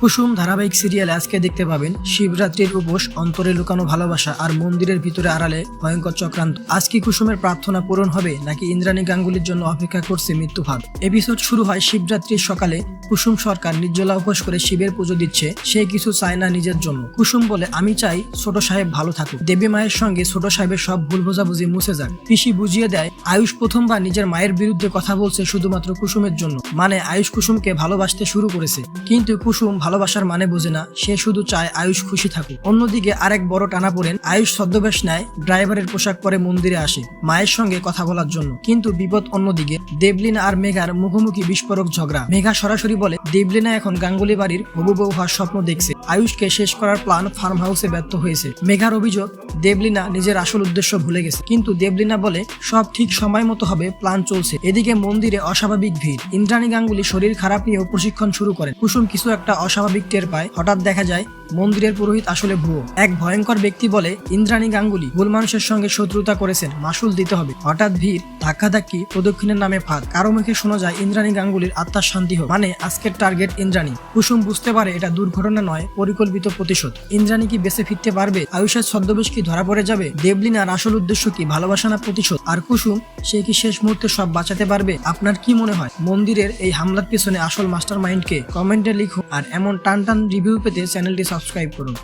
কুসুম ধারাবাহিক সিরিয়ালে আজকে দেখতে পাবেন শিবরাত্রির উপোস, অন্তরে লুকানো ভালোবাসা আর মন্দিরের ভিতরে আড়ালে ভয়ঙ্কর চক্রান্ত। আজ কি কুসুমের প্রার্থনা পূরণ হবে নাকি ইন্দ্রাণী গাঙ্গুলির জন্য অপেক্ষা করছে মৃত্যুভাগ? এপিসোড শুরু হয় শিবরাত্রির সকালে। কুসুম সরকার নির্জলা উপোস করে শিবের পুজো দিচ্ছে। সে কিছু চায় না নিজের জন্য। কুসুম বলে, আমি চাই ছোট সাহেব ভালো থাকুক, দেবী মায়ের সঙ্গে ছোট সাহেবের সব ভুল বোঝাবুঝি মুছে যাক। পিসি বুঝিয়ে দেয় আয়ুষ প্রথমবার নিজের মায়ের বিরুদ্ধে কথা বলছে শুধুমাত্র কুসুমের জন্য। মানে আয়ুষ কুসুমকে ভালোবাসতে শুরু করেছে, কিন্তু কুসুম ভালোবাসার মানে বোঝে না। সে শুধু চায় আয়ুষ খুশি থাকুক। অন্যদিকে আরেক বড় টানাপোড়েন। আয়ুষ ছদ্মবেশ নেয়, ড্রাইভারের পোশাক পরে মন্দিরে আসে মায়ের সঙ্গে কথা বলার জন্য। কিন্তু বিপদ অন্যদিকে। দেবলীনা আর মেঘার মুখোমুখি বিস্ফোরক ঝগড়া। মেঘা সরাসরি বলে দেবলীনা এখন গাঙ্গুলি বাড়ির হবু বউ হওয়ার স্বপ্ন দেখছে। আয়ুষকে শেষ করার প্ল্যান ফার্ম হাউসে ব্যর্থ হয়েছে। মেঘার অভিযোগ দেবলীনা নিজের আসল উদ্দেশ্য ভুলে গেছে। কিন্তু দেবলীনা বলে সব ঠিক সময় মতো হবে, প্ল্যান চলছে। এদিকে মন্দিরে অস্বাভাবিক ভিড়। ইন্দ্রাণী গাঙ্গুলি শরীর খারাপ নিয়েও প্রশিক্ষণ শুরু করেন। কুসুম কিছু একটা অস্বাভাবিক টের পায়। হঠাৎ দেখা যায় মন্দিরের পুরোহিত আসলে ভুয়ো। এক ভয়ঙ্কর ব্যক্তি বলে ইন্দ্রাণী গাঙ্গুলি ভুল মানুষের সঙ্গে শত্রুতা করেছেন, মাসুল দিতে হবে। হঠাৎ ভিড়, ধাক্কাধাক্কি, প্রদক্ষিণের নামে ফাঁদ। কারো মুখে শোনা যায় ইন্দ্রাণী গাঙ্গুলির আত্মার শান্তি হোক, মানে আজকের টার্গেট ইন্দ্রাণী। কুসুম বুঝতে পারে এটা দুর্ঘটনা নয়, পরিকল্পিত প্রতিশোধ। ইন্দ্রাণী কি বেঁচে ফিরতে পারবে? আয়ুষের ছদ্মবেশ কি ধরা পড়ে যাবে? দেবলীনার আসল উদ্দেশ্য কি ভালোবাসা না প্রতিশোধ? আর কুসুম, সে কি শেষ মুহূর্তে সব বাঁচাতে পারবে? আপনার কি মনে হয় মন্দিরের এই হামলার পিছনে আসল মাস্টার মাইন্ড কে? কমেন্টে লিখুন। আর এমন টান টান রিভিউ পেতে চ্যানেলটি সাবস্ক্রাইব করুন।